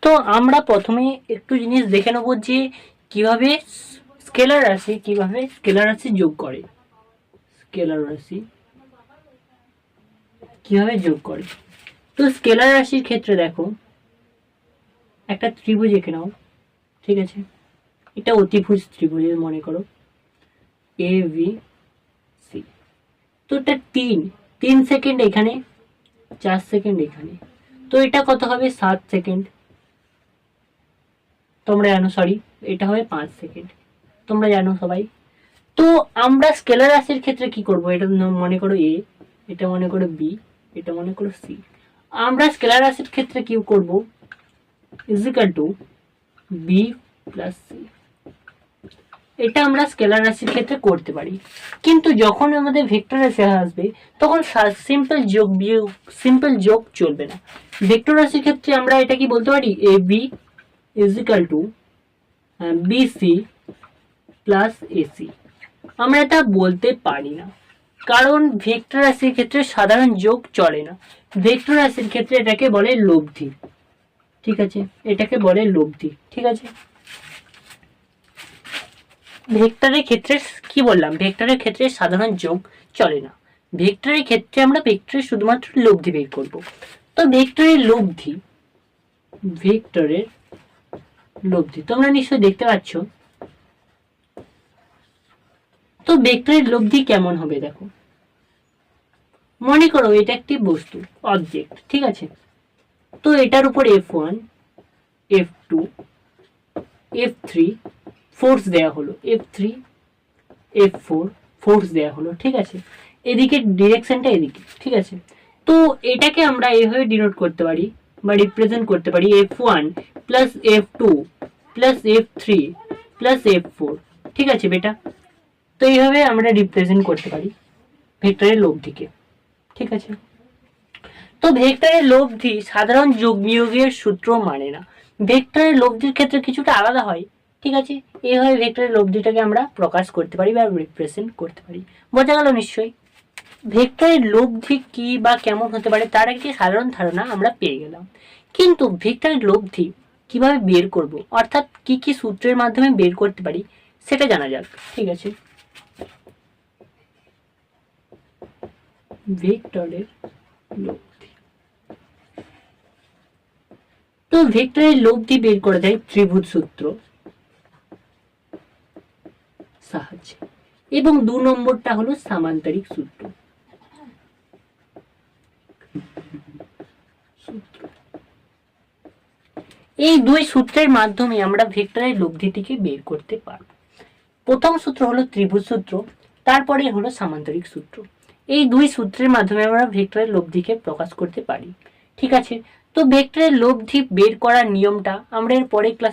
তো আমরা প্রথমে একটু জিনিস দেখে নেব যে কিভাবে স্কেলার রাশি যোগ করে। স্কেলার রাশি কিভাবে যোগ করে। তো স্কেলার রাশির ক্ষেত্রে দেখো, একটা ত্রিভুজ এঁকে নাও, ঠিক আছে, এটা অতিভুজ ত্রিভুজের মনে করো এ বি সি। তো এটা 3 সেকেন্ড এখানে, 4 সেকেন্ড এখানে, তো এটা কত হবে 7 সেকেন্ড তোমরা জানো, সরি এটা হবে 5 সেকেন্ড তোমরা জানো সবাই। তো আমরা স্কেলার রাশির ক্ষেত্রে কি করব, এটা মনে করো এ, এটা মনে করো বি, এটা মনে করো সি। আমরা স্কেলার রাশির ক্ষেত্রে কি করব, is equal to B plus C. এটা আমরা স্কেলার রাশির ক্ষেত্রে করতে পারি, কিন্তু যখন আমাদের ভেক্টর রাশি আসবে তখন সিম্পল যোগ চলবে না। ভেক্টর রাশির ক্ষেত্রে আমরা এটা কি বলতে পারি, A B is equal to BC plus AC. আমরা এটা বলতে পারি না, কারণ ভেক্টর রাশির ক্ষেত্রে সাধারণ যোগ চলে না। ভেক্টর রাশির ক্ষেত্রে এটাকে বলে লব্ধি, ঠিক আছে, এটাকে বলে লব্ধি, ঠিক আছে। ভেক্টরের ক্ষেত্রে কি বললাম, ভেক্টরের ক্ষেত্রে সাধারণ যোগ চলে না। ভেক্টরের ক্ষেত্রে আমরা ভেক্টরের শুধুমাত্র লব্ধি বের করব। তো ভেক্টরের লব্ধি তোমরা নিশ্চয়ই দেখতে পাচ্ছ। তো ভেক্টরের লব্ধি কেমন হবে দেখো, মনে করো এটা একটি বস্তু, অবজেক্ট, ঠিক আছে। তো এটার উপর F1 F2 F3 ফোর্স দেয়া হলো, F3 F4 ফোর্স দেয়া হলো, ঠিক আছে। এদিকে ডিরেকশনটা এদিকে, ঠিক আছে। তো এটাকে আমরা এইভাবে ডিনোট করতে পারি বা রিপ্রেজেন্ট করতে পারি, F1 plus F2 plus F3 plus F4, ঠিক আছে বেটা। তো এইভাবে আমরা রিপ্রেজেন্ট করতে পারি ভেক্টরের লব্ধিকে, ঠিক আছে। তো ভেক্টরের লব্ধি সাধারণ যোগ বিয়োগের সূত্র মানে না। ভেক্টরের লব্ধির ক্ষেত্রে কিছুটা আলাদা হয়, ঠিক আছে। এইভাবে ভেক্টরের লব্ধিটাকে আমরা প্রকাশ করতে পারি বা রিপ্রেজেন্ট করতে পারি। বোঝা গেল নিশ্চয়ই। ভেক্টরের লব্ধি কি বা কেমন হতে পারে তার একটি সাধারণ ধারণা আমরা পেয়ে গেলাম, কিন্তু ভেক্টরের লব্ধি কিভাবে বের করব, অর্থাৎ কি কি সূত্রের মাধ্যমে বের করতে পারি সেটা জানা যাক, ঠিক আছে। ভেক্টরের লব্ধি, তো ভেক্টরের লব্ধি বের করা যায় ত্রিভুজ সূত্র সাহায্যে, এবং 2 নম্বরটা হলো সামান্তরিক সূত্র। এই দুই সূত্রের মাধ্যমে আমরা ভেক্টরের লব্ধিটিকে বের করতে পারব। প্রথম সূত্র হলো ত্রিভুজ সূত্র, তারপরে হলো সামান্তরিক সূত্র। এই দুই সূত্রের মাধ্যমে আমরা ভেক্টরের লব্ধিকে প্রকাশ করতে পারি, ঠিক আছে। তো ভেক্টরের লব্ধি বের করার নিয়মটা আমরা এর পরে ক্লাস